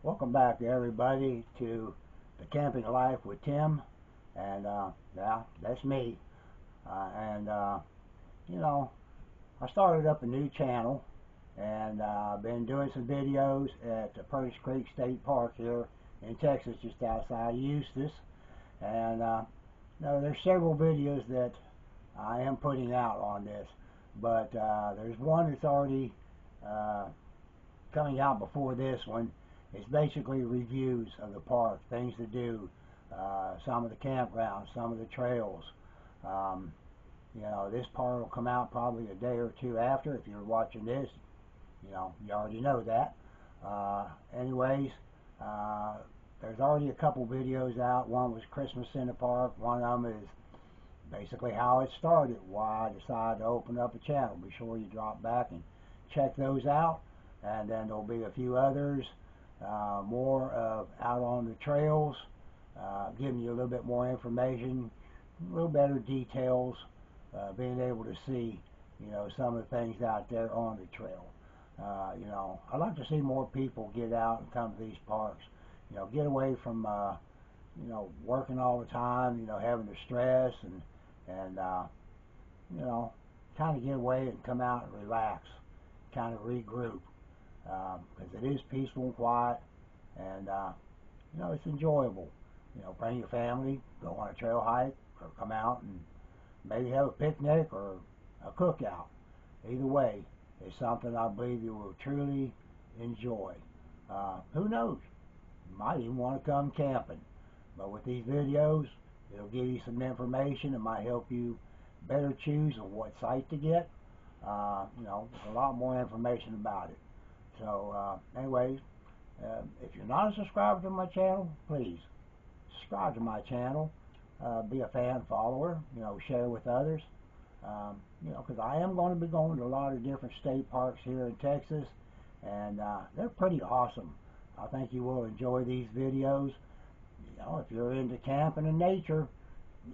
Welcome back everybody to the Camping Life with Tim, and yeah, that's me. And you know, I started up a new channel, and I've been doing some videos at the Purtic Creek State Park here in Texas, just outside of Eustis. And there's several videos that I am putting out on this, but there's one that's already coming out before this one. It's basically reviews of the park, things to do, some of the campgrounds, some of the trails. This part will come out probably a day or two after. If you're watching this, you already know that. Anyways, there's already a couple videos out. One was Christmas in the park. One of them is basically how it started, why I decided to open up a channel. Be sure you drop back and check those out. And then there'll be a few others, more of out on the trails, giving you a little bit more information, a little better details, being able to see, some of the things out there on the trail. I'd like to see more people get out and come to these parks. Get away from, working all the time, having the stress and kind of get away and come out and relax, kind of regroup. Because it is peaceful and quiet, and it's enjoyable. Bring your family, go on a trail hike, or come out and maybe have a picnic or a cookout. Either way, it's something I believe you will truly enjoy. Who knows? You might even want to come camping. But with these videos, it'll give you some information. It might help you better choose on what site to get. There's a lot more information about it. So, anyways, if you're not a subscriber to my channel, please subscribe to my channel. Be a fan follower. Share with others. Because I am going to be going to a lot of different state parks here in Texas, and they're pretty awesome. I think you will enjoy these videos. If you're into camping and nature,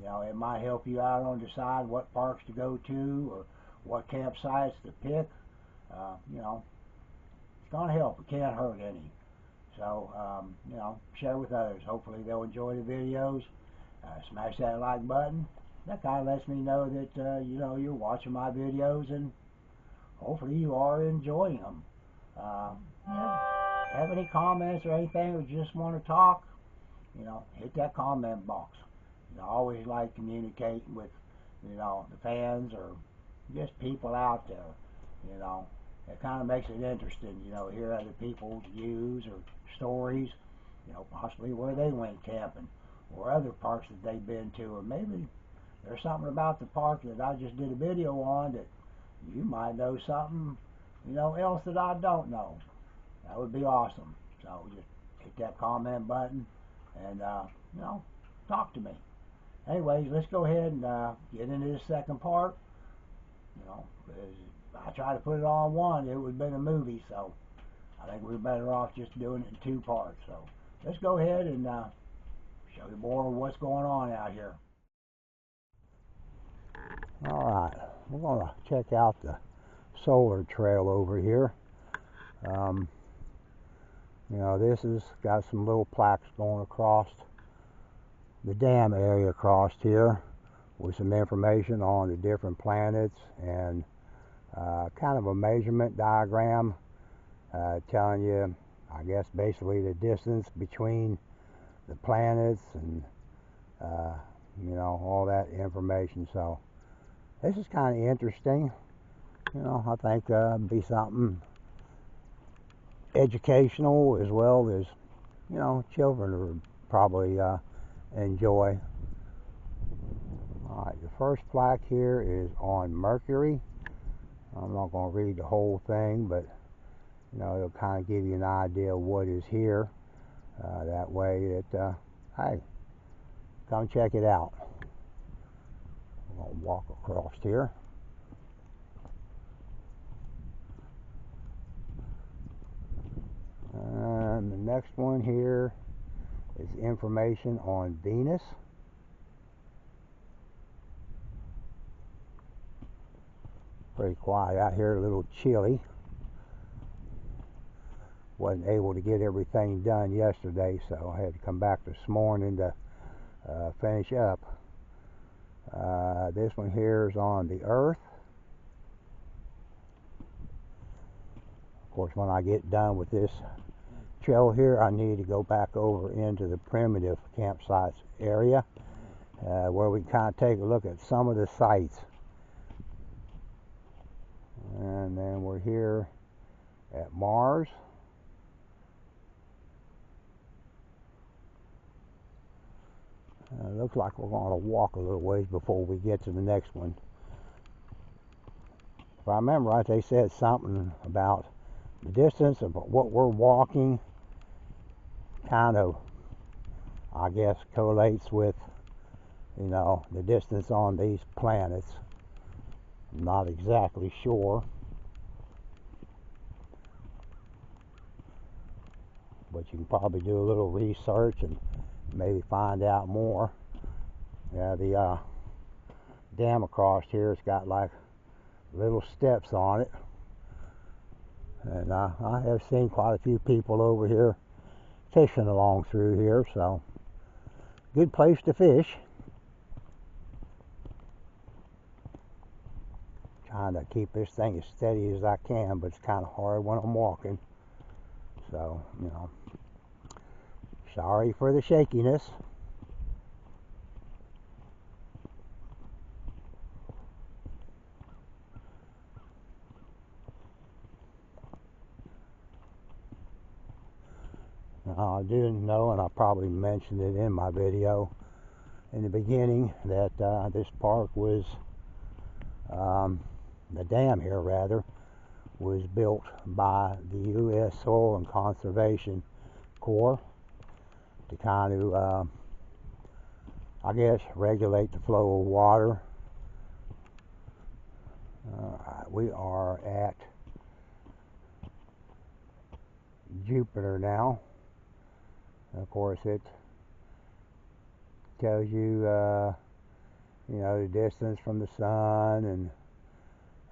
it might help you out on decide what parks to go to or what campsites to pick. It's going to help. It can't hurt any. So, share with others. Hopefully they'll enjoy the videos. Smash that like button. That kind of lets me know that, you're watching my videos, and hopefully you are enjoying them. Have any comments or anything, or just want to talk, hit that comment box. I always like communicating with, the fans or just people out there, It kind of makes it interesting, hear other people's views or stories, possibly where they went camping or other parks that they've been to, or maybe there's something about the park that I just did a video on that you might know something, else that I don't know. That would be awesome. So just hit that comment button and, talk to me. Anyways, let's go ahead and get into the second part. Because if I try to put it all in one, it would have been a movie. So I think we're better off just doing it in two parts. So let's go ahead and show you more of what's going on out here. Alright, we're going to check out the solar trail over here. This has got some little plaques going across the dam area across here with some information on the different planets and kind of a measurement diagram telling you, I guess, basically the distance between the planets and all that information. So this is kind of interesting. I think it'd be something educational as well as children would probably enjoy. Alright, the first plaque here is on Mercury. I'm not going to read the whole thing, but it'll kind of give you an idea of what is here. That way that, hey, come check it out. I'm going to walk across here. And the next one here is information on Venus. Pretty quiet out here, a little chilly. wasn't able to get everything done yesterday, so I had to come back this morning to finish up. This one here is on the earth. Of course, when I get done with this trail here, I need to go back over into the primitive campsites area where we kind of take a look at some of the sites. And then we're here at Mars. Looks like we're going to walk a little ways before we get to the next one. If I remember right, they said something about the distance of what we're walking kind of, I guess, correlates with, you know, the distance on these planets. I'm not exactly sure, but you can probably do a little research and maybe find out more. Yeah, the dam across here has got like little steps on it, and I have seen quite a few people over here fishing along through here, so good place to fish. Trying to keep this thing as steady as I can, but it's kind of hard when I'm walking, so, you know, sorry for the shakiness. I didn't know, and I probably mentioned it in my video in the beginning, that this park was, the dam here rather, was built by the U.S. Soil and Conservation Corps to kind of, I guess, regulate the flow of water. We are at Jupiter now. Of course, it tells you, you know, the distance from the sun, and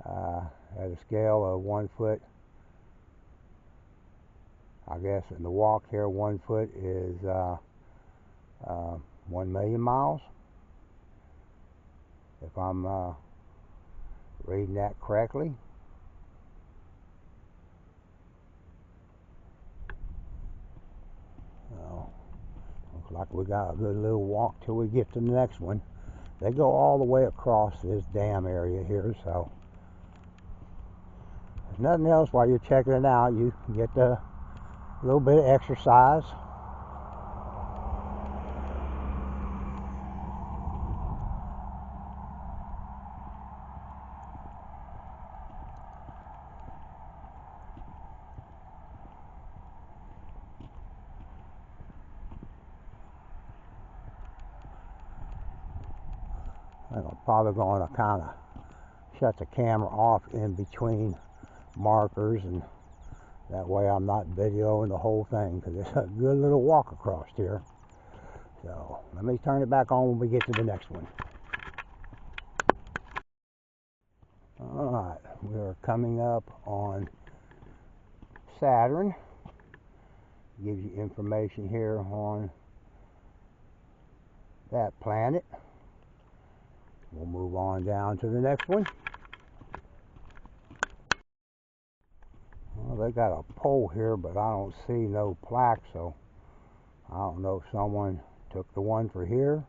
at a scale of 1 foot, I guess in the walk here, 1 foot is 1 million miles, if I'm reading that correctly. Looks like we got a good little walk till we get to the next one. They go all the way across this dam area here, so if nothing else, while you're checking it out, you can get a little bit of exercise. I'm probably going to kind of shut the camera off in between markers, and that way I'm not videoing the whole thing, because it's a good little walk across here. So let me turn it back on when we get to the next one. Alright, we are coming up on Saturn. Gives you information here on that planet. We'll move on down to the next one. Well, they got a pole here, but I don't see no plaque, so I don't know if someone took the one for here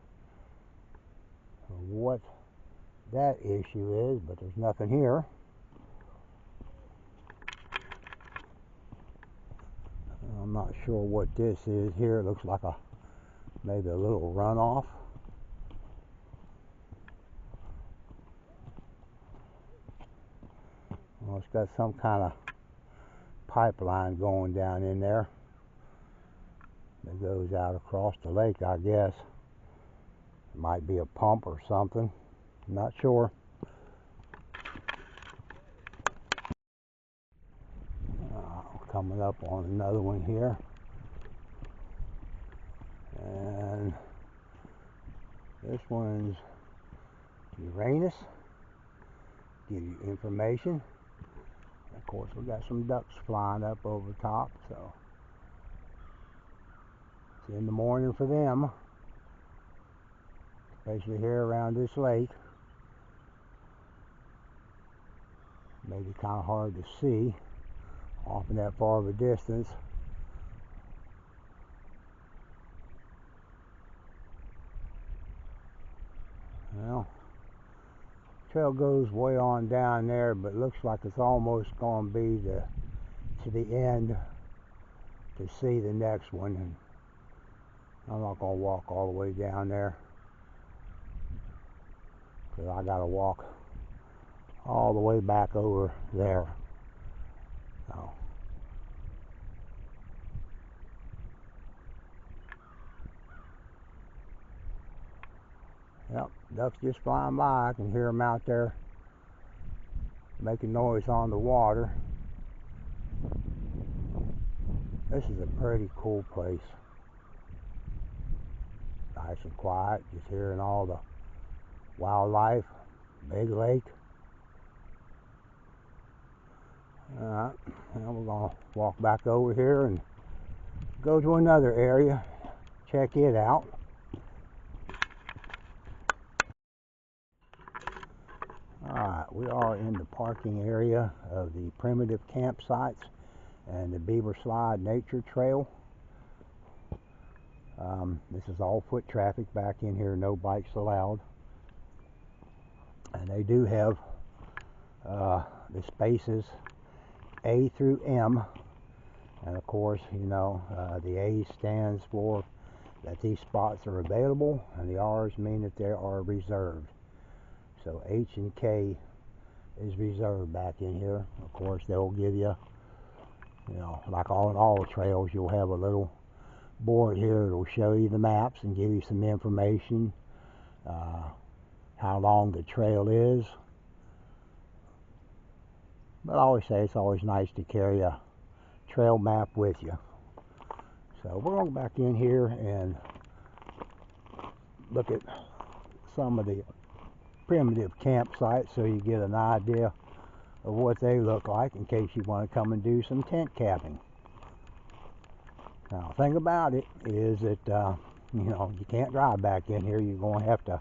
or what that issue is, but there's nothing here. I'm not sure what this is here. It looks like maybe a little runoff. Well, it's got some kind of pipeline going down in there that goes out across the lake, I guess. It might be a pump or something. I'm not sure. Coming up on another one here. And this one's Uranus. Give you information. Of course, we got some ducks flying up over top, so it's in the morning for them, especially here around this lake. Maybe kind of hard to see off in that far of a distance. Well, trail goes way on down there, but looks like it's almost going to be to the end to see the next one. And I'm not going to walk all the way down there, because I got to walk all the way back over there. So, yep, ducks just flying by. I can hear them out there making noise on the water. This is a pretty cool place. Nice and quiet, just hearing all the wildlife, big lake. Alright, now we're going to walk back over here and go to another area, check it out. Alright, we are in the parking area of the primitive campsites and the Beaver Slide Nature Trail. This is all foot traffic back in here, no bikes allowed. And they do have the spaces A through M. And of course, you know, the A stands for that these spots are available, and the R's mean that they are reserved. So H and K is reserved back in here. Of course, they'll give you, you know, like on all trails, you'll have a little board here that'll show you the maps and give you some information, how long the trail is. But I always say it's always nice to carry a trail map with you. So we're going to go back in here and look at some of the primitive campsites so you get an idea of what they look like in case you want to come and do some tent camping. Now, the thing about it is that, you know, you can't drive back in here. You're going to have to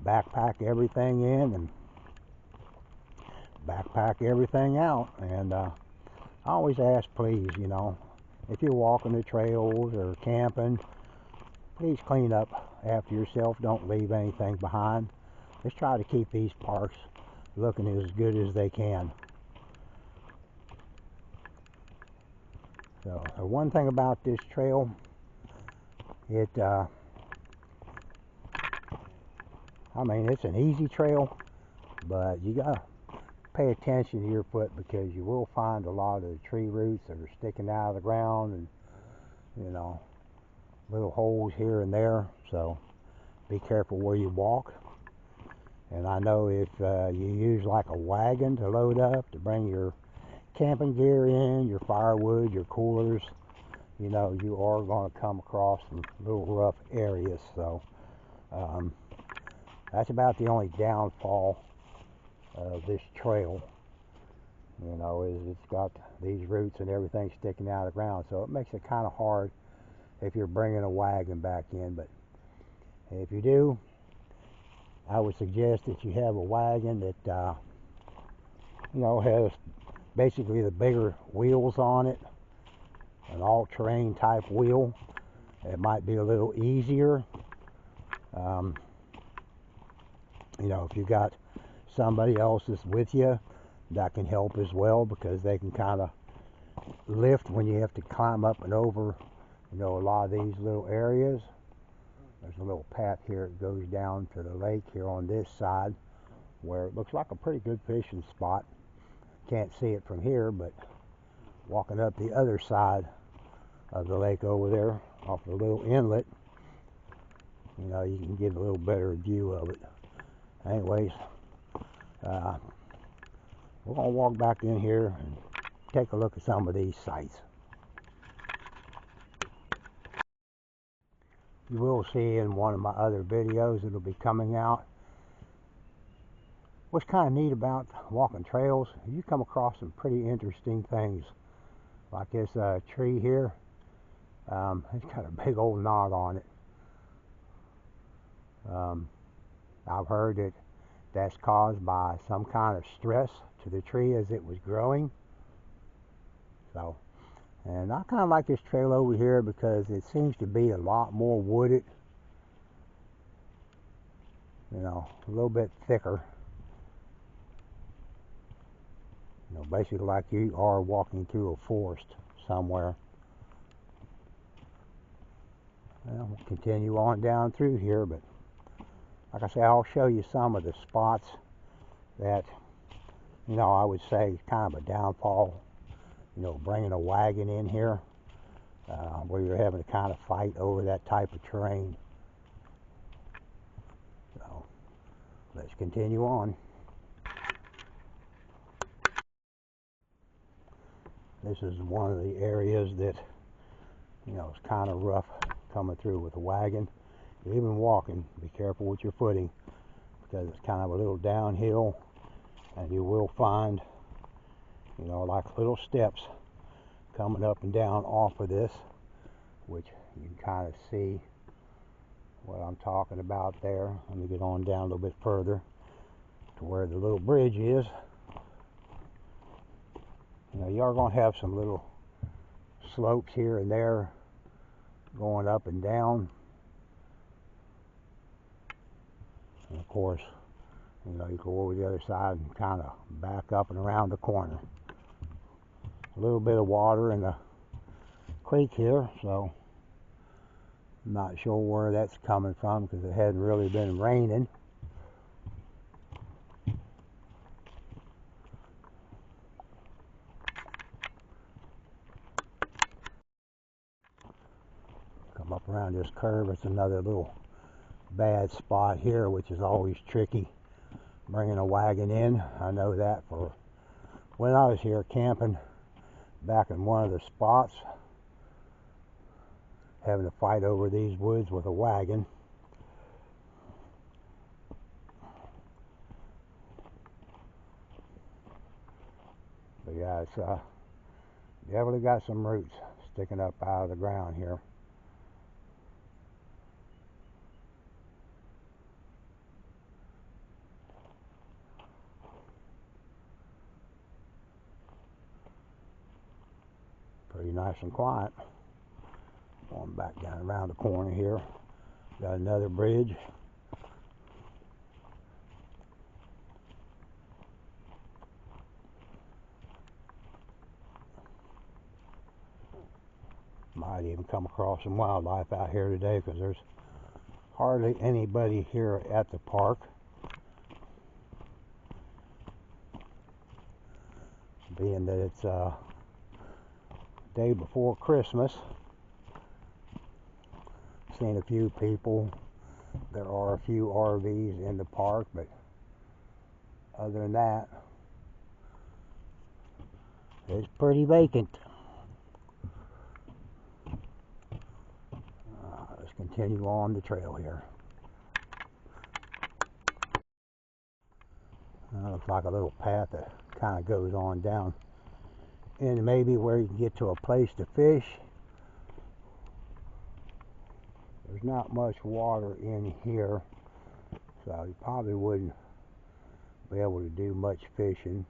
backpack everything in and backpack everything out. And I always ask, please, you know, if you're walking the trails or camping, please clean up after yourself. Don't leave anything behind. Let's try to keep these parks looking as good as they can. So the one thing about this trail, I mean, it's an easy trail, but you gotta pay attention to your foot, because you will find a lot of the tree roots that are sticking out of the ground, and you know, little holes here and there. So be careful where you walk. And I know if you use like a wagon to load up to bring your camping gear in, your firewood, your coolers, you know, you are going to come across some little rough areas. So that's about the only downfall of this trail, you know, is it's got these roots and everything sticking out of the ground. So it makes it kind of hard if you're bringing a wagon back in. But if you do, I would suggest that you have a wagon that you know, has basically the bigger wheels on it, an all-terrain type wheel. It might be a little easier. You know, if you got somebody else that's with you, that can help as well, because they can kind of lift when you have to climb up and over, you know, a lot of these little areas. There's a little path here that goes down to the lake here on this side, where it looks like a pretty good fishing spot. Can't see it from here, but walking up the other side of the lake over there off the little inlet, you know, you can get a little better view of it. Anyways, we're going to walk back in here and take a look at some of these sites. You will see in one of my other videos that'll be coming out What's kind of neat about walking trails, you come across some pretty interesting things. Like this tree here, it's got a big old knot on it. I've heard that that's caused by some kind of stress to the tree as it was growing. So, and I kind of like this trail over here because it seems to be a lot more wooded. You know, a little bit thicker. You know, basically like you are walking through a forest somewhere. Well, we'll continue on down through here, but like I say, I'll show you some of the spots that, you know, I would say kind of a downfall. You know, bringing a wagon in here, where you're having to kind of fight over that type of terrain. So, let's continue on. This is one of the areas that, you know, it's kind of rough coming through with a wagon. Even walking, be careful with your footing because it's kind of a little downhill, and you will find, you know, like little steps coming up and down off of this, which you can kind of see what I'm talking about there. Let me get on down a little bit further to where the little bridge is. You know, you are going to have some little slopes here and there going up and down. And of course, you know, you go over the other side and kind of back up and around the corner. A little bit of water in the creek here, so I'm not sure where that's coming from because it hadn't really been raining. Come up around this curve, it's another little bad spot here, which is always tricky bringing a wagon in. I know that for when I was here camping back in one of the spots, having to fight over these woods with a wagon. But yeah, it's definitely got some roots sticking up out of the ground here. Pretty nice and quiet. Going back down around the corner here. Got another bridge. Might even come across some wildlife out here today because there's hardly anybody here at the park. Being that it's day before Christmas. Seen a few people. There are a few RVs in the park, but other than that, it's pretty vacant. Let's continue on the trail here. Looks like a little path that kind of goes on down and maybe where you can get to a place to fish. There's not much water in here, so you probably wouldn't be able to do much fishing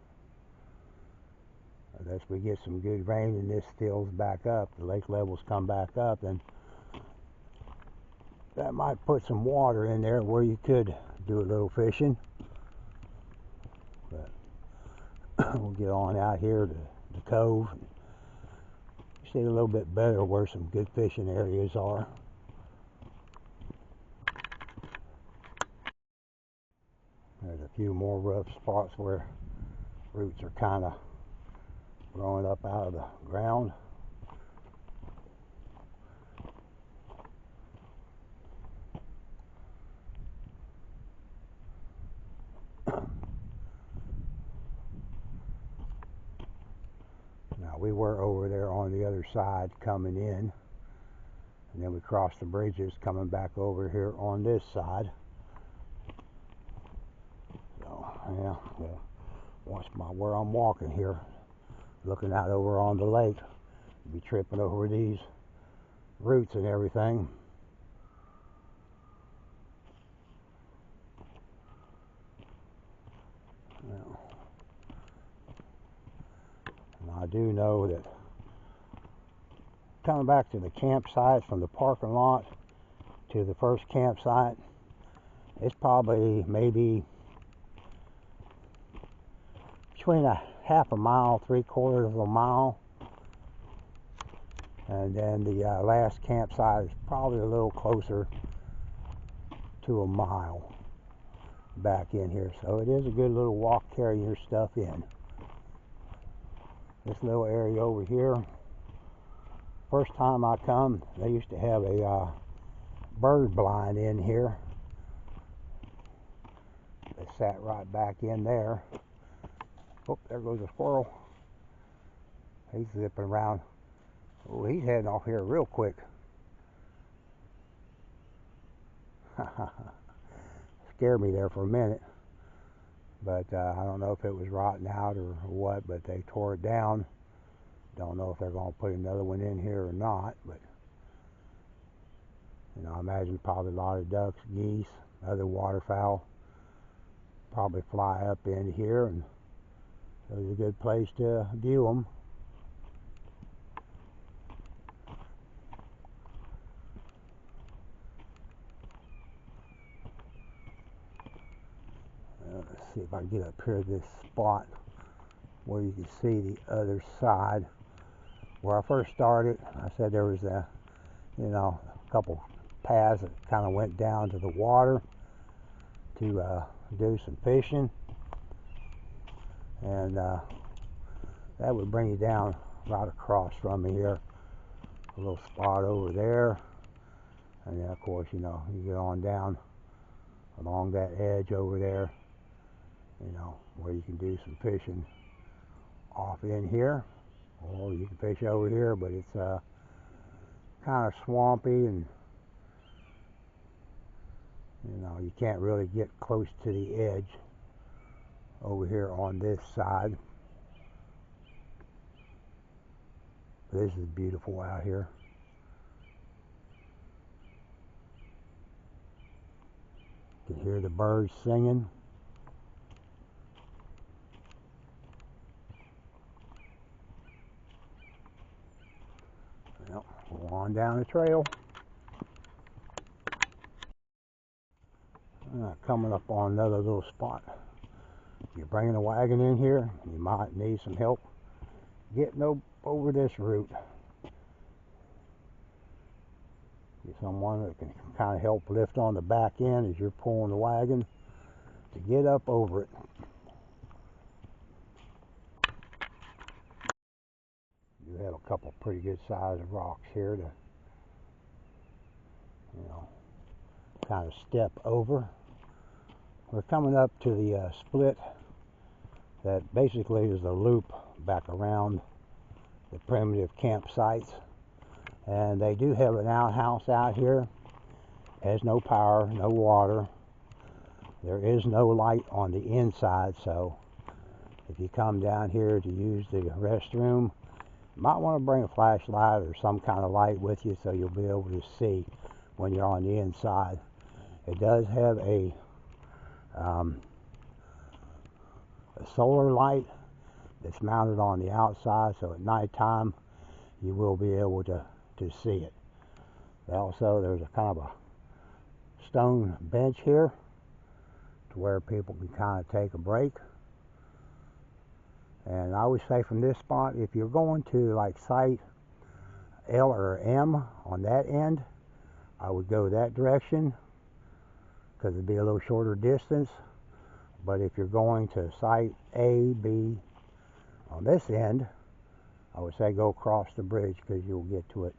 unless we get some good rain and this fills back up, the lake levels come back up, then that might put some water in there where you could do a little fishing. But we'll get on out here to the cove. You see a little bit better where some good fishing areas are. There's a few more rough spots where roots are kind of growing up out of the ground. Now we were over there on the other side coming in, and then we crossed the bridges coming back over here on this side. So Yeah, well, watch where I'm walking here, looking out over on the lake. Be tripping over these roots and everything. Well, and I do know that coming back to the campsite from the parking lot to the first campsite, it's probably maybe between a half a mile, 3/4 of a mile. And then the last campsite is probably a little closer to a mile back in here. So it is a good little walk carrying your stuff in. This little area over here, first time I come, they used to have a bird blind in here. They sat right back in there. Oh, there goes a squirrel. He's zipping around. Oh, he's heading off here real quick. Scared me there for a minute. But I don't know if it was rotting out or what, but they tore it down. Don't know if they're going to put another one in here or not, but you know, I imagine probably a lot of ducks, geese, other waterfowl probably fly up in here, and it was a good place to view them. Let's see if I can get up here to this spot where you can see the other side. Where I first started, I said there was a, you know, a couple paths that kind of went down to the water to do some fishing, and that would bring you down right across from me here, a little spot over there, and then of course, you know, you get on down along that edge over there, you know, where you can do some fishing off in here, or you can fish over here, but it's kind of swampy, and you know, you can't really get close to the edge over here on this side. This is beautiful out here. You can hear the birds singing. Well, go on down the trail. Coming up on another little spot. You're bringing a wagon in here, you might need some help getting over this route. Get someone that can kind of help lift on the back end as you're pulling the wagon to get up over it. You have a couple pretty good sized rocks here to, you know, kind of step over. We're coming up to the split that basically is a loop back around the primitive campsites, and they do have an outhouse out here. Has no power, no water. There is no light on the inside, so if you come down here to use the restroom, you might want to bring a flashlight or some kind of light with you so you'll be able to see when you're on the inside. It does have a solar light that's mounted on the outside, so at nighttime you will be able to see it. Also, there's a kind of a stone bench here to where people can kind of take a break. And I always say from this spot, if you're going to like site L or M on that end, I would go that direction because it'd be a little shorter distance. But if you're going to site A, B on this end, I would say go across the bridge because you'll get to it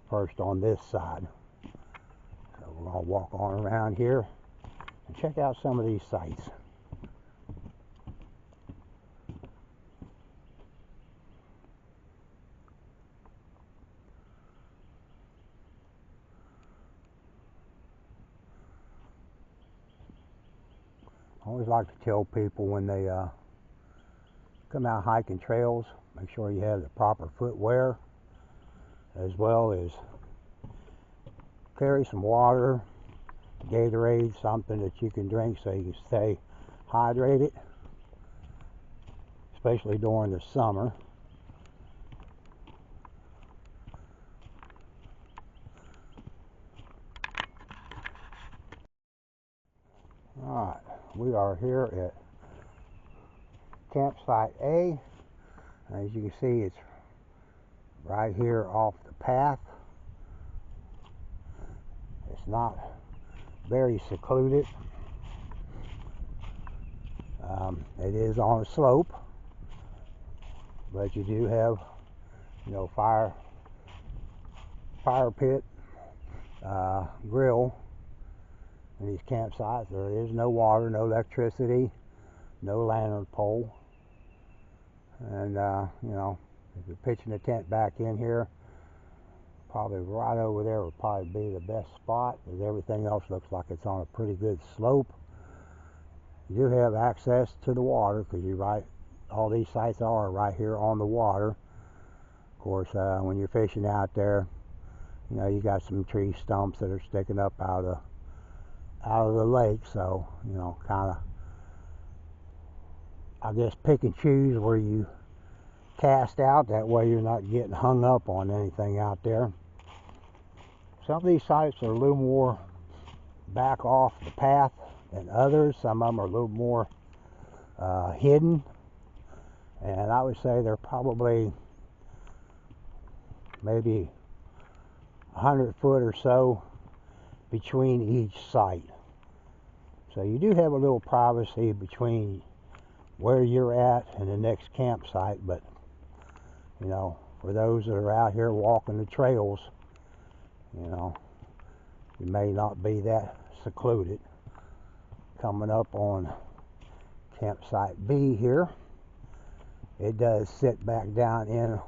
first on this side. So we're going to walk on around here and check out some of these sites. I always like to tell people when they come out hiking trails, make sure you have the proper footwear, as well as carry some water, Gatorade, something that you can drink so you can stay hydrated, especially during the summer. Alright, we are here at campsite A. As you can see, it's right here off the path. It's not very secluded. It is on a slope, but you do have, fire pit, grill in these campsites. There is no water, no electricity, no lantern pole, and if you're pitching a tent back in here, probably right over there would probably be the best spot, because everything else looks like it's on a pretty good slope. You do have access to the water, because all these sites are right here on the water. Of course, when you're fishing out there, you got some tree stumps that are sticking up out of the lake, so kind of, I guess, pick and choose where you cast out. That way you're not getting hung up on anything out there. Some of these sites are a little more back off the path than others. Some of them are a little more hidden, and I would say they're probably maybe 100 foot or so between each site. So you do have a little privacy between where you're at and the next campsite, but for those that are out here walking the trails, you may not be that secluded. Coming up on campsite B here, it does sit back down in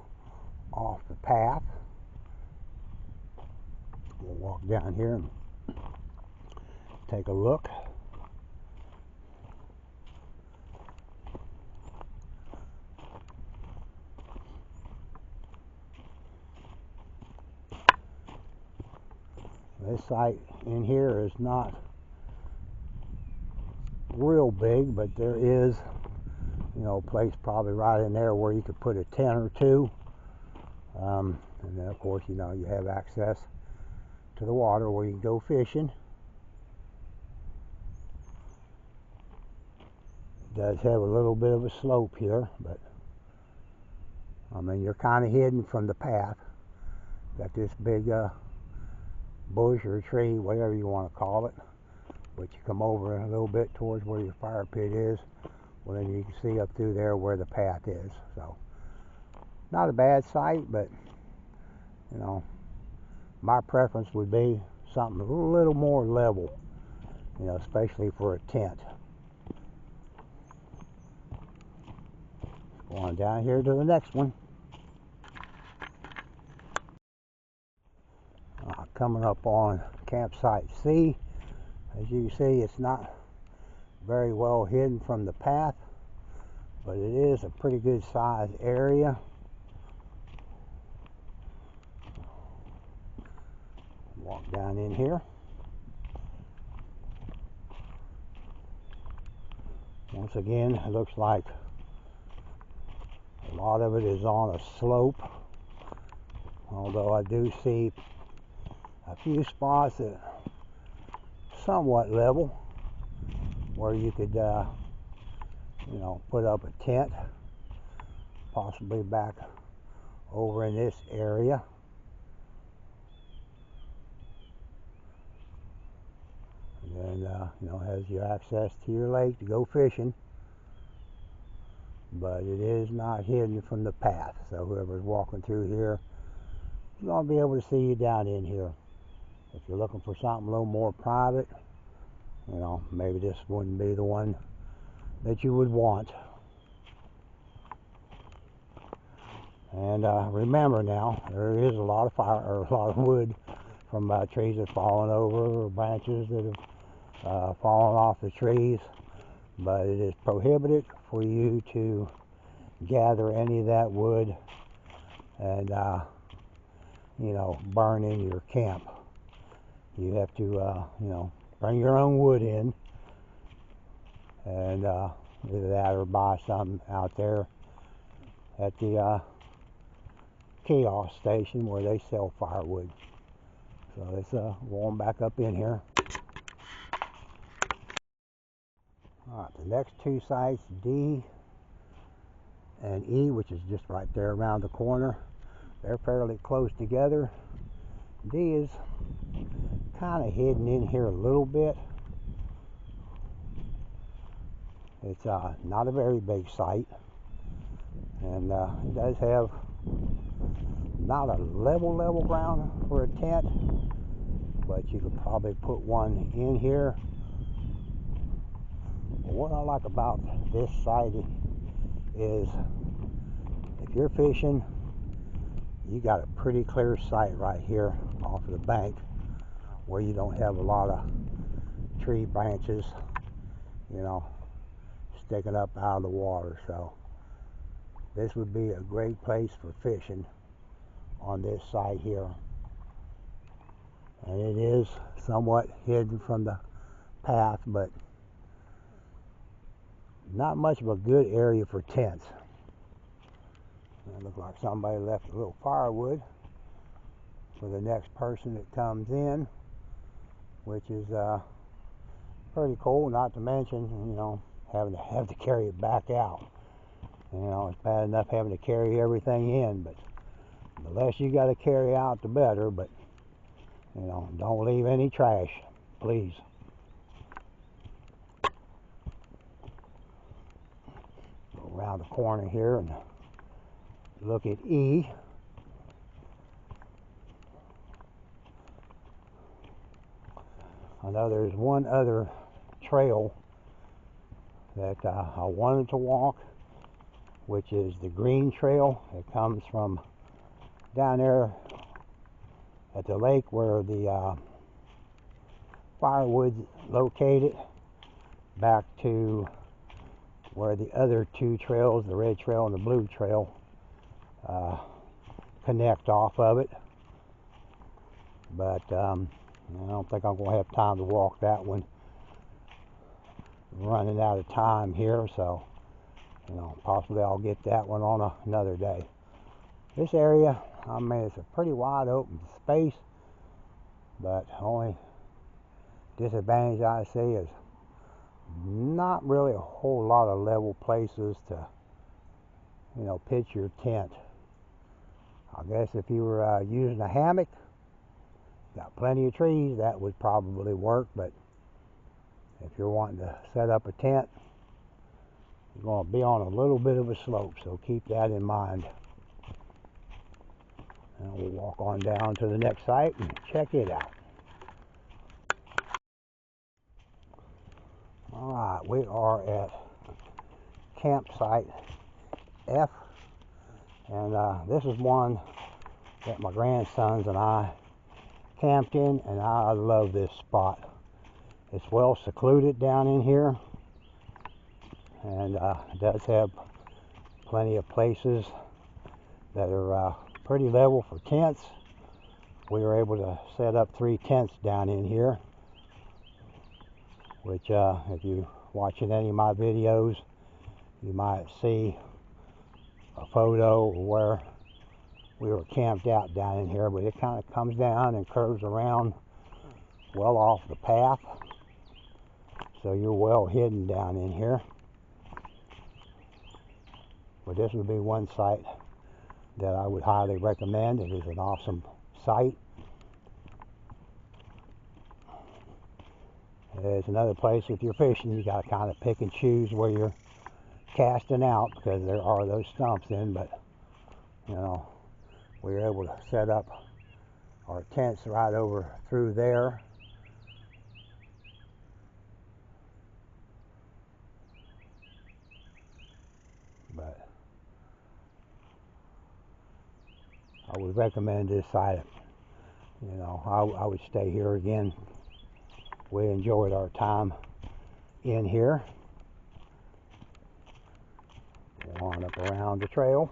off the path. We'll walk down here and take a look. This site in here is not real big, but there is, a place probably right in there where you could put a tent or two. And then, of course, you have access to the water where you can go fishing. It does have a little bit of a slope here, but you're kind of hidden from the path. Got this big bush or tree, whatever you want to call it, but you come over a little bit towards where your fire pit is, well, then you can see up through there where the path is. So not a bad site, but my preference would be something a little more level, especially for a tent. Going down here to the next one. Coming up on campsite C. As you can see, it's not very well hidden from the path, but it is a pretty good sized area. Walk down in here. Once again, it looks like a lot of it is on a slope, although I do see a few spots that somewhat level where you could put up a tent, possibly back over in this area. And then has your access to your lake to go fishing, but it is not hidden from the path, so whoever's walking through here is going to be able to see you down in here. If you're looking for something a little more private, maybe this wouldn't be the one that you would want. And remember now, there is a lot of fire, or a lot of wood from trees that have fallen over, or branches that have fallen off the trees. but it is prohibited for you to gather any of that wood and burn in your camp. You have to bring your own wood in, and either that or buy some out there at the kiosk station where they sell firewood. So let's warm back up in here. Alright, the next two sites, D and E, which is just right there around the corner, they're fairly close together. D is kind of hidden in here a little bit. It's not a very big site, and it does have not a level ground for a tent, but you could probably put one in here. What I like about this site is if you're fishing, you got a pretty clear sight right here off of the bank where you don't have a lot of tree branches, sticking up out of the water. So this would be a great place for fishing on this site here. And it is somewhat hidden from the path, but not much of a good area for tents. It looks like somebody left a little firewood for the next person that comes in, which is pretty cool, not to mention, having to carry it back out. It's bad enough having to carry everything in, but the less you got to carry out, the better. But, don't leave any trash, please. Go around the corner here and look at E. I know there's one other trail that I wanted to walk, which is the green trail. It comes from down there at the lake where the firewood's located, back to where the other two trails, the red trail and the blue trail, connect off of it. But I don't think I'm going to have time to walk that one. I'm running out of time here, so possibly I'll get that one on another day. This area, it's a pretty wide open space, but only disadvantage I see is not really a whole lot of level places to pitch your tent. I guess if you were using a hammock, got plenty of trees, that would probably work. But if you're wanting to set up a tent, you're going to be on a little bit of a slope, so keep that in mind. And we'll walk on down to the next site and check it out. Alright, we are at campsite F, and this is one that my grandsons and I camped in, and I love this spot. It's well secluded down in here, and it does have plenty of places that are pretty level for tents. We were able to set up 3 tents down in here, which if you're watching any of my videos, you might see a photo where we were camped out down in here, but it kind of comes down and curves around well off the path, so you're well hidden down in here. But this would be one site that I would highly recommend. It is an awesome site. There's another place, if you're fishing, you got to kind of pick and choose where you're casting out, because there are those stumps in. But we were able to set up our tents right over through there. But I would recommend this site. I would stay here again. We enjoyed our time in here. Coming up around the trail.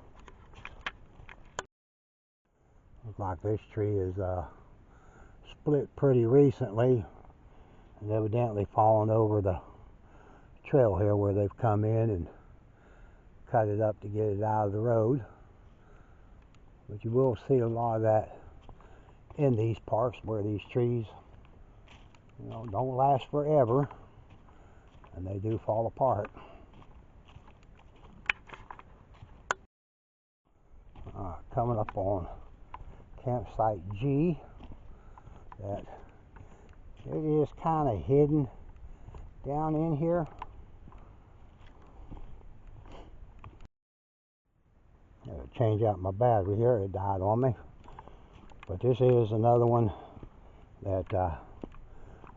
Looks like this tree is split pretty recently and evidently fallen over the trail here where they've come in and cut it up to get it out of the road. But you will see a lot of that in these parks where these trees, you know, don't last forever and they do fall apart. Coming up on campsite G, that it is kind of hidden down in here. Change out my battery here, it died on me. But this is another one that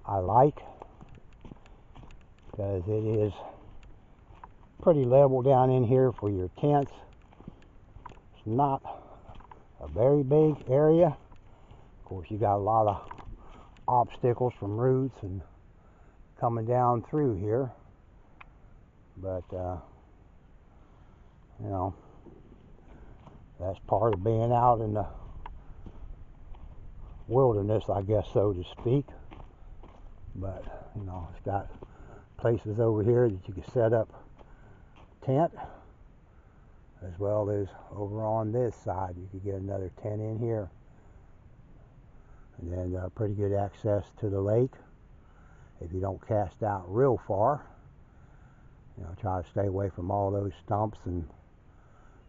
I like because it is pretty level down in here for your tents. It's not a very big area. Of course, you got a lot of obstacles from roots and coming down through here, but you know, that's part of being out in the wilderness, I guess, so to speak. But you know, it's got places over here that you can set up tent, as well as over on this side you could get another tent in here, and then pretty good access to the lake if you don't cast out real far. You know, try to stay away from all those stumps and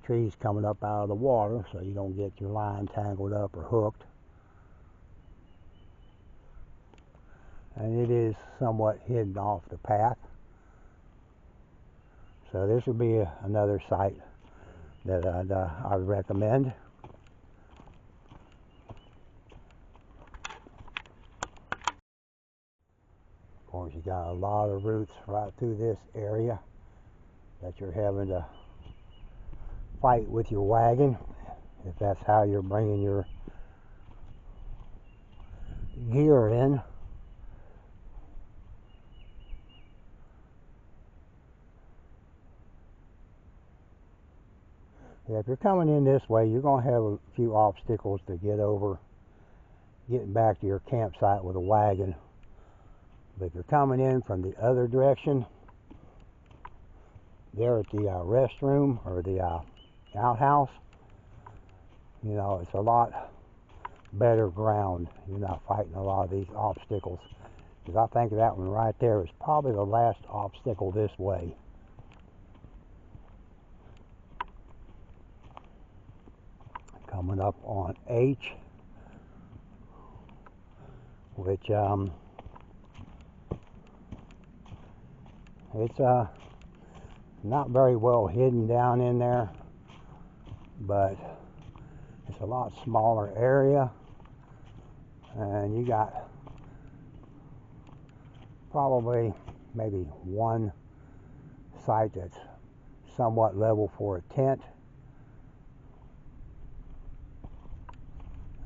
trees coming up out of the water so you don't get your line tangled up or hooked. And it is somewhat hidden off the path, so this would be another site that I'd recommend. Of course, you got a lot of roots right through this area that you're having to fight with your wagon, if that's how you're bringing your gear in. Yeah, if you're coming in this way, you're going to have a few obstacles to get over getting back to your campsite with a wagon. But if you're coming in from the other direction, there at the restroom or the outhouse, you know, it's a lot better ground. You're not fighting a lot of these obstacles, because I think that one right there is probably the last obstacle this way. Coming up on H, which it's not very well hidden down in there, but it's a lot smaller area, and you got probably maybe one site that's somewhat level for a tent.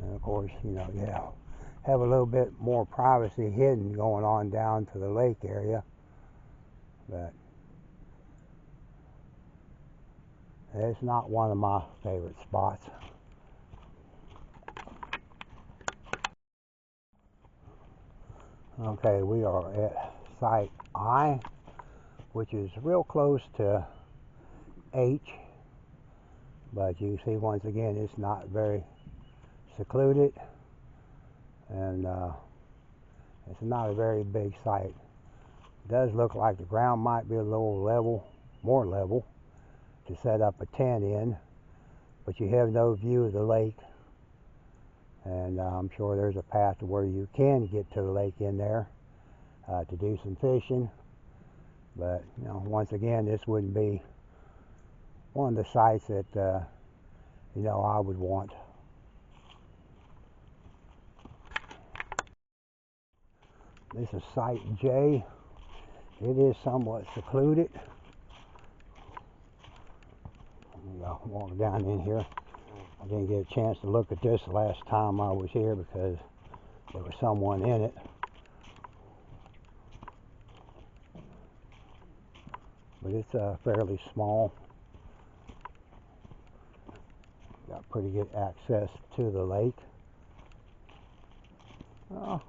And of course, you know, yeah, have a little bit more privacy hidden going on down to the lake area, but it's not one of my favorite spots. Okay, we are at site I, which is real close to H, but you see once again it's not very secluded, and it's not a very big site. It does look like the ground might be a little level, more level, to set up a tent in, but you have no view of the lake, and I'm sure there's a path to where you can get to the lake in there to do some fishing. But you know, once again, this wouldn't be one of the sites that you know, I would want. This is site J. It is somewhat secluded. Walk down in here. I didn't get a chance to look at this last time I was here because there was someone in it. But it's fairly small. Got pretty good access to the lake. Well,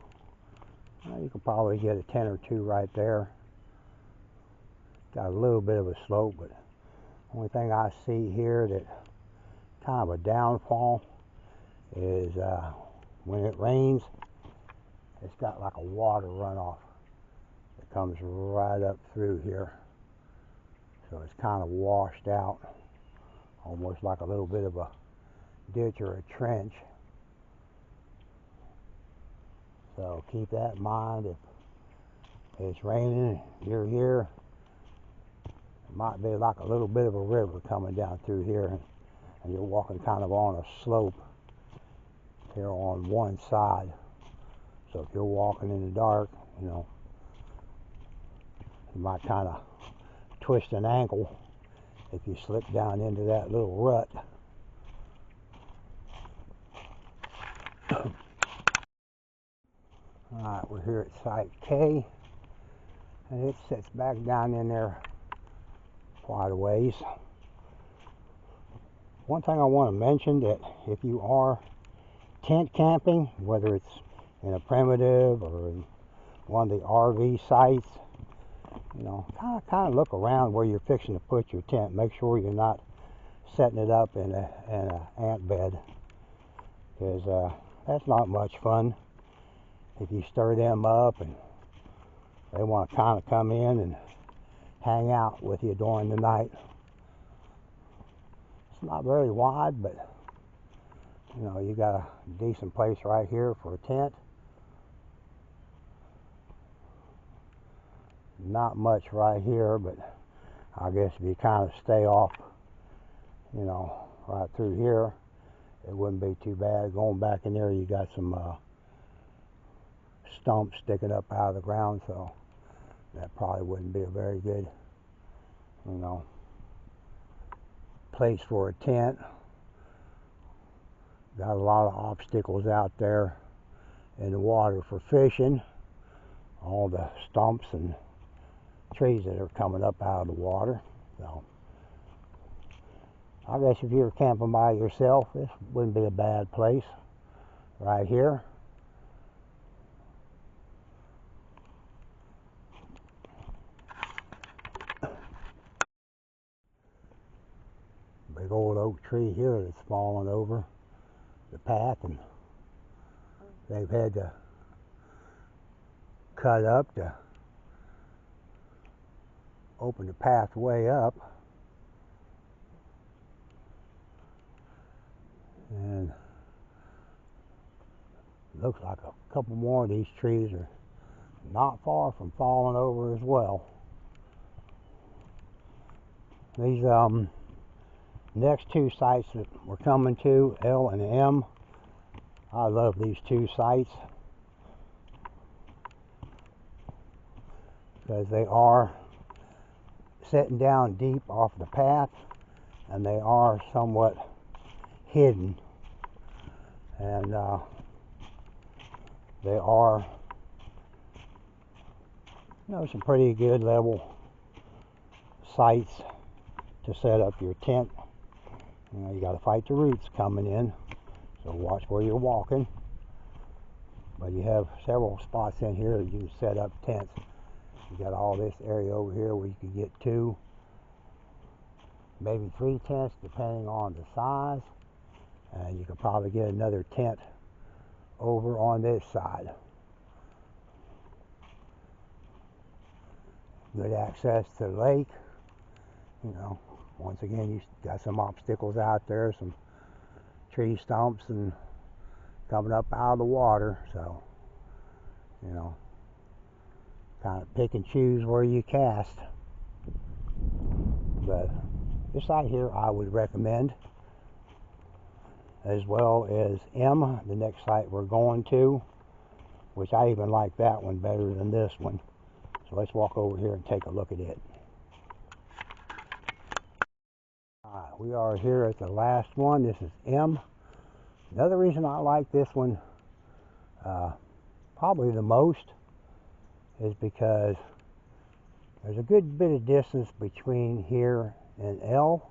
you could probably get a 10 or 2 right there. Got a little bit of a slope, but only thing I see here that kind of a downfall is when it rains, it's got like a water runoff that comes right up through here. So it's kind of washed out, almost like a little bit of a ditch or a trench. So keep that in mind. If it's raining, you're here, it might be like a little bit of a river coming down through here, and you're walking kind of on a slope here on one side. So if you're walking in the dark, you know, you might kind of twist an ankle if you slip down into that little rut. Alright, we're here at Site K, and it sits back down in there quite a ways. One thing I want to mention, that if you are tent camping, whether it's in a primitive or in one of the RV sites, you know, kind of look around where you're fixing to put your tent. Make sure you're not setting it up in a ant bed, because that's not much fun. If you stir them up and they want to kind of come in and hang out with you during the night. It's not very wide, but you know, you got a decent place right here for a tent. Not much right here, but I guess if you kind of stay off, you know, right through here, it wouldn't be too bad. Going back in there, you got some stumps sticking up out of the ground, so that probably wouldn't be a very good, you know, place for a tent. Got a lot of obstacles out there in the water for fishing. All the stumps and trees that are coming up out of the water. So I guess if you're camping by yourself, this wouldn't be a bad place right here. Big old oak tree here that's fallen over the path, and they've had to cut up to open the pathway up. And looks like a couple more of these trees are not far from falling over as well. These next 2 sites that we're coming to, L and M, I love these 2 sites because they are sitting down deep off the path, and they are somewhat hidden, and they are, you know, some pretty good level sites to set up your tent. You know, you got to fight the roots coming in, so watch where you're walking. But you have several spots in here that you can set up tents. You got all this area over here where you can get 2, maybe 3 tents depending on the size, and you can probably get another tent over on this side. Good access to the lake. You know, once again, you got some obstacles out there, some tree stumps and coming up out of the water, so you know, kind of pick and choose where you cast. But this site here I would recommend, as well as M, the next site we're going to, which I even like that one better than this one. So let's walk over here and take a look at it. Alright, we are here at the last one. This is M. Another reason I like this one probably the most is because there's a good bit of distance between here and L,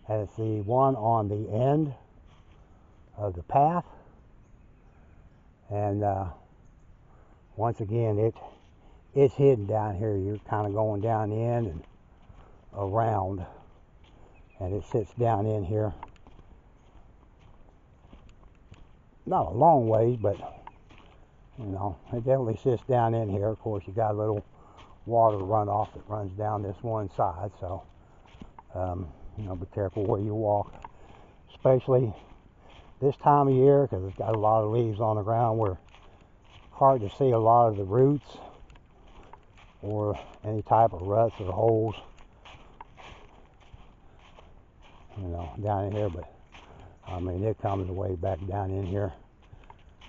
and it's the one on the end of the path. And once again, it's hidden down here. You're kind of going down in and around, and it sits down in here. Not a long ways, but you know, it definitely sits down in here. Of course, you got a little water runoff that runs down this one side, so you know, be careful where you walk, especially this time of year, because it's got a lot of leaves on the ground where hard to see a lot of the roots or any type of ruts or holes, you know, down in here. But I mean, it comes way back down in here.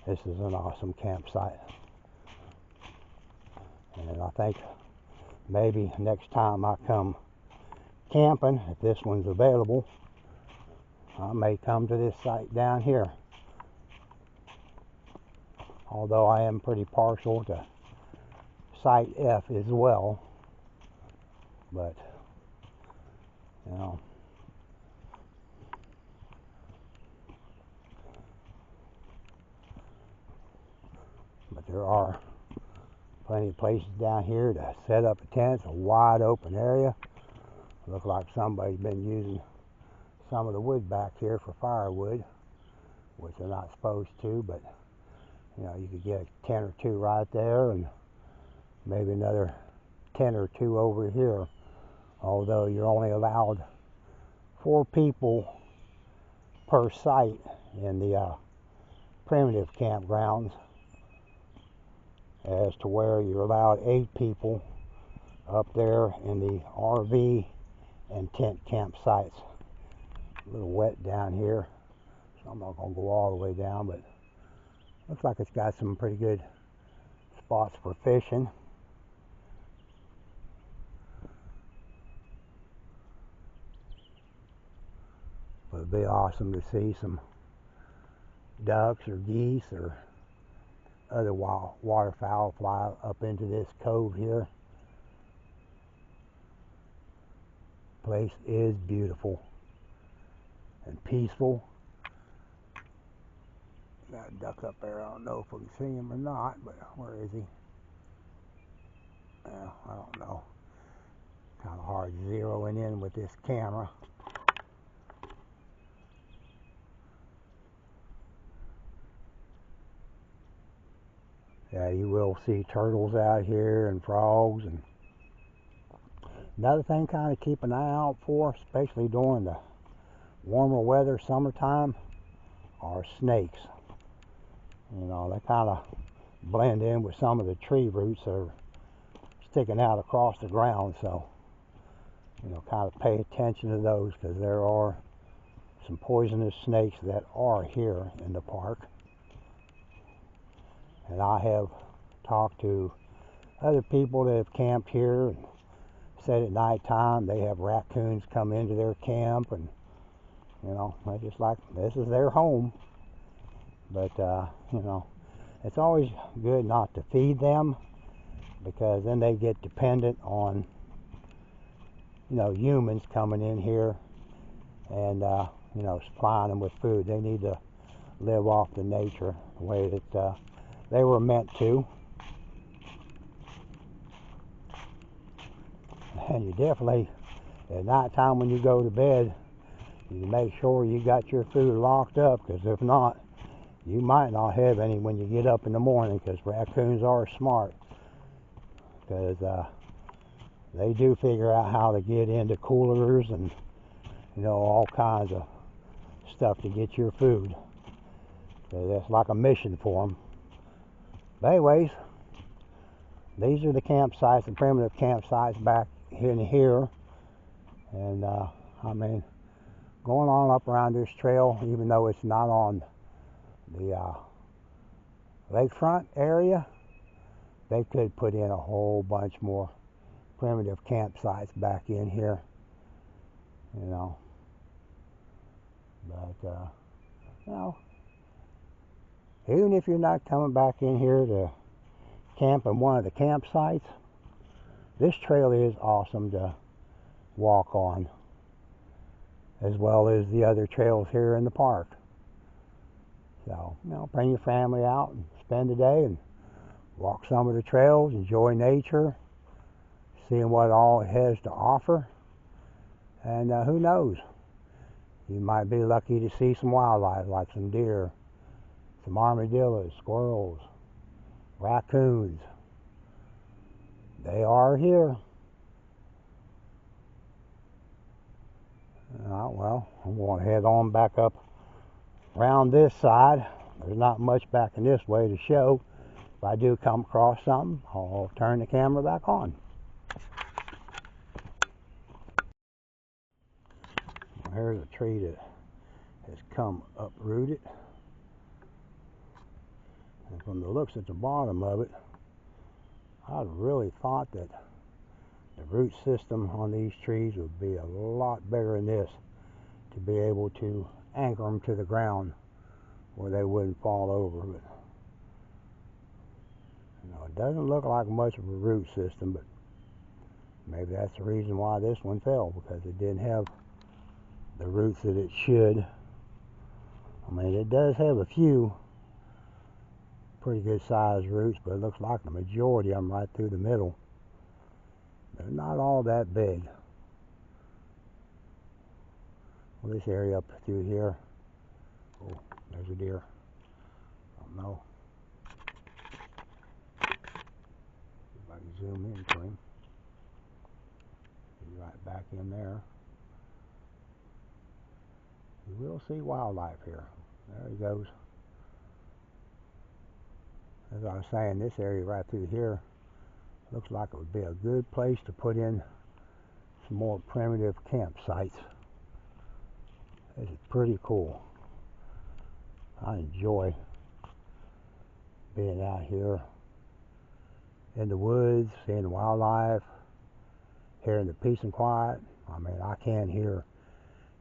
This is an awesome campsite, and I think maybe next time I come camping, if this one's available, I may come to this site down here. Although I am pretty partial to Site F as well, but you know, but there are plenty of places down here to set up a tent. It's a wide open area. Looks like somebody's been using some of the wood back here for firewood, which they're not supposed to, but you know, you could get a tent or two right there and maybe another tent or two over here, although you're only allowed 4 people per site in the primitive campgrounds, as to where you're allowed 8 people up there in the RV and tent campsites. A little wet down here, so I'm not going to go all the way down, but looks like it's got some pretty good spots for fishing. But it'd be awesome to see some ducks or geese or other wild waterfowl fly up into this cove here. Place is beautiful and peaceful. Got a duck up there. I don't know if we can see him or not, but where is he? I don't know. Kind of hard zeroing in with this camera. Yeah, you will see turtles out here and frogs. And another thing kind of keep an eye out for, especially during the warmer weather, summertime, are snakes. You know, they kind of blend in with some of the tree roots that are sticking out across the ground, so you know, kind of pay attention to those, because there are some poisonous snakes that are here in the park. And I have talked to other people that have camped here and said at night time they have raccoons come into their camp, and you know, they just like, this is their home. But you know, it's always good not to feed them, because then they get dependent on, you know, humans coming in here and you know, supplying them with food. They need to live off the nature the way that they were meant to. And you definitely, at night time when you go to bed, you make sure you got your food locked up, because if not, you might not have any when you get up in the morning, because raccoons are smart. Because they do figure out how to get into coolers and, you know, all kinds of stuff to get your food. So that's like a mission for them. But anyways, these are the campsites, the primitive campsites back in here. And I mean, going on up around this trail, even though it's not on the lakefront area, they could put in a whole bunch more primitive campsites back in here, you know. But you know, even if you're not coming back in here to camp in one of the campsites, this trail is awesome to walk on. as well as the other trails here in the park. So, bring your family out and spend the day and walk some of the trails, enjoy nature, seeing what all it has to offer. And who knows, you might be lucky to see some wildlife like some deer, some armadillos, squirrels, raccoons. They are here. Well, I'm going to head on back up around this side. There's not much back in this way to show. If I do come across something, I'll turn the camera back on. Here's a tree that has come uprooted. And from the looks at the bottom of it, I really thought that the root system on these trees would be a lot bigger than this to be able to anchor them to the ground where they wouldn't fall over. But it doesn't look like much of a root system, but maybe that's the reason why this one fell, because it didn't have the roots that it should. I mean, it does have a few pretty good sized roots, but it looks like the majority of them right through the middle. They're not all that big. Well, this area up through here, oh, there's a deer. I don't know if I can zoom into him. He's right back in there. You will see wildlife here. There he goes. As I was saying, this area right through here looks like it would be a good place to put in some more primitive campsites. This is pretty cool. I enjoy being out here in the woods, seeing the wildlife, hearing the peace and quiet. I mean, I can hear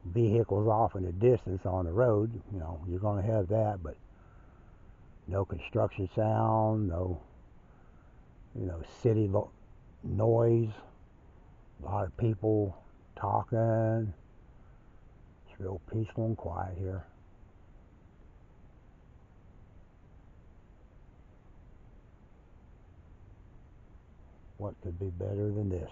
vehicles off in the distance on the road. You're going to have that, but no construction sound, no city noise, a lot of people talking. It's real peaceful and quiet here. What could be better than this?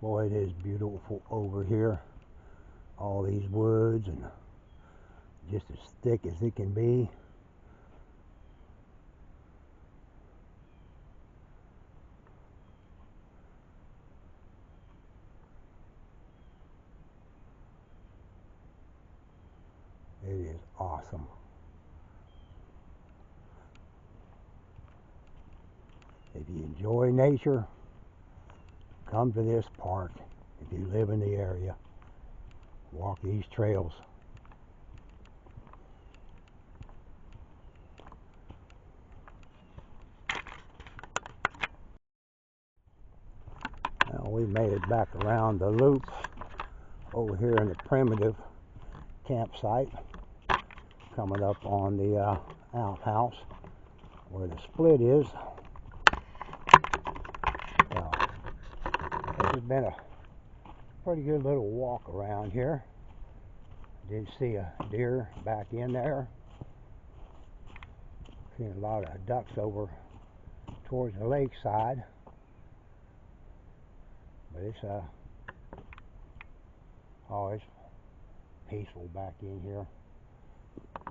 Boy, it is beautiful over here. All these woods, and just as thick as it can be. It is awesome. If you enjoy nature, come to this park if you live in the area. walk these trails. Now we made it back around the loop over here in the primitive campsite, coming up on the outhouse where the split is. This has been a pretty good little walk around here. Did see a deer back in there. Seen a lot of ducks over towards the lakeside. But it's it's peaceful back in here. I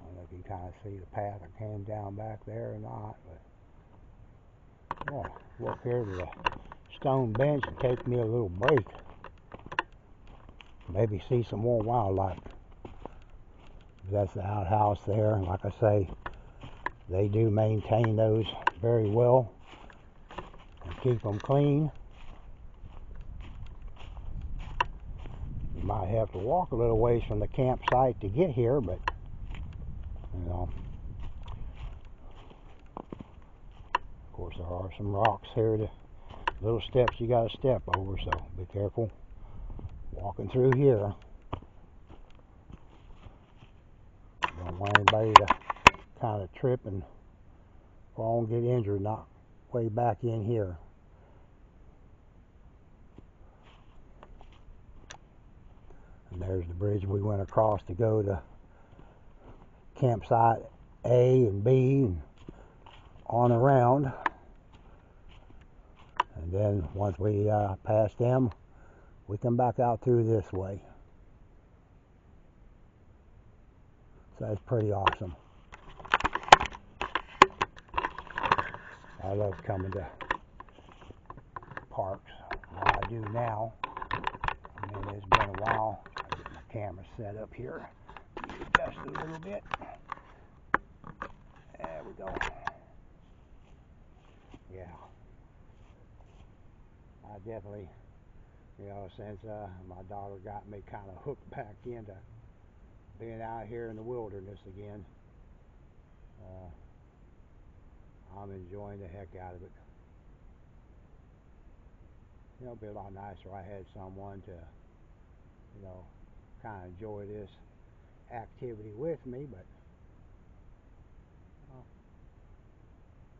don't know if you can kind of see the path I came down back there or not, but yeah, go up here to the stone bench and take me a little break. Maybe see some more wildlife. That's the outhouse there, and like I say, they do maintain those very well and keep them clean. You might have to walk a little ways from the campsite to get here, but you know, of course there are some rocks here, little steps you got to step over, so be careful walking through here. Don't want anybody to kind of trip and fall and get injured, not way back in here. And there's the bridge we went across to go to campsite A and B and on around. And then once we pass them, we come back out through this way. So that's pretty awesome. I love coming to parks. What I do now, I mean, it's been a while. I get my camera set up here. Adjust it a little bit. There we go. Yeah. I definitely, since my daughter got me kind of hooked back into being out here in the wilderness again, I'm enjoying the heck out of it. It'd be a lot nicer if I had someone to, kind of enjoy this activity with me, but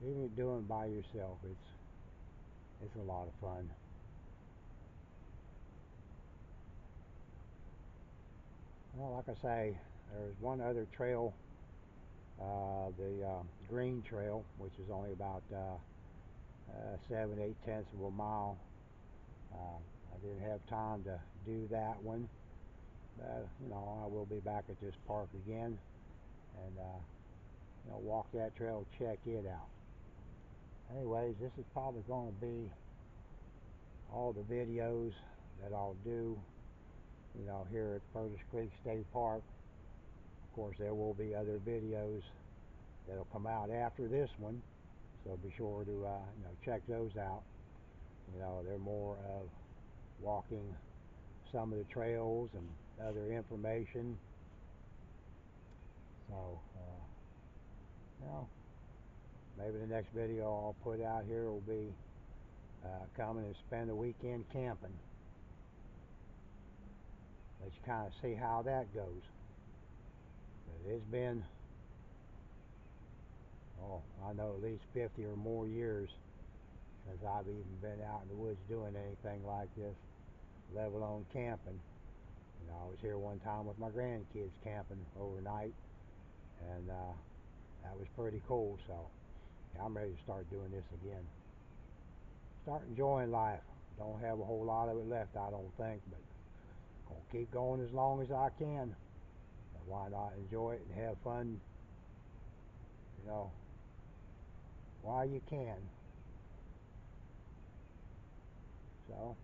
even doing it by yourself, it's a lot of fun. Well, like I say, there's one other trail, the Green Trail, which is only about 7-8 tenths of a mile. I didn't have time to do that one, but I will be back at this park again and walk that trail, check it out. Anyways, this is probably going to be all the videos that I'll do here at Purtic Creek State Park. Of course, there will be other videos that'll come out after this one, so be sure to check those out. They're more of walking some of the trails and other information. So maybe the next video I'll put out here will be coming and spend the weekend camping. Let you kind of see how that goes. But it's been, I know at least 50 or more years since I've even been out in the woods doing anything like this, let alone camping. I was here one time with my grandkids camping overnight, and that was pretty cool. So yeah, I'm ready to start doing this again. Start enjoying life. Don't have a whole lot of it left, I don't think, but I'll keep going as long as I can. And why not enjoy it and have fun, while you can. So,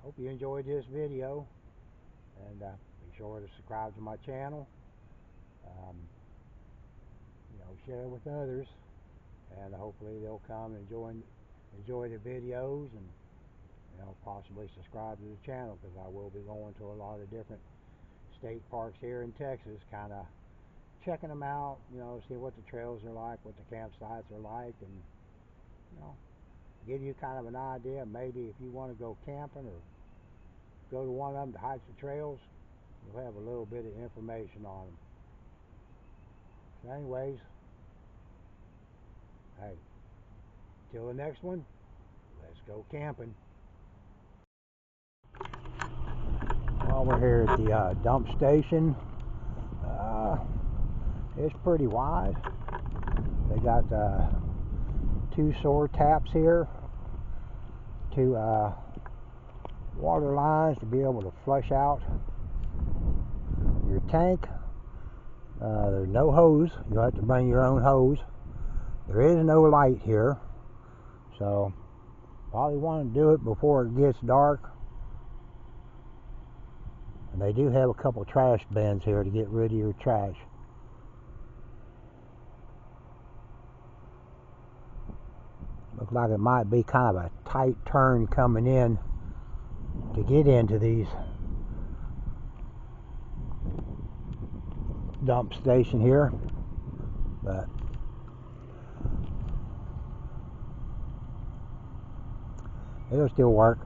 hope you enjoyed this video, and be sure to subscribe to my channel. Share it with others, and hopefully they'll come and enjoy the videos and possibly subscribe to the channel, because I will be going to a lot of different state parks here in Texas, kind of checking them out, see what the trails are like, what the campsites are like, and give you kind of an idea. Maybe if you want to go camping or go to one of them to hike the trails, you'll have a little bit of information on them. So anyways, hey, till the next one, let's go camping. Well, we're here at the dump station. It's pretty wide. They got 2 sewer taps here, 2 water lines to be able to flush out your tank. There's no hose. You'll have to bring your own hose. There is no light here, so probably want to do it before it gets dark. And they do have a couple trash bins here to get rid of your trash. Looks like it might be kind of a tight turn coming in to get into these dump station here, but it'll still work.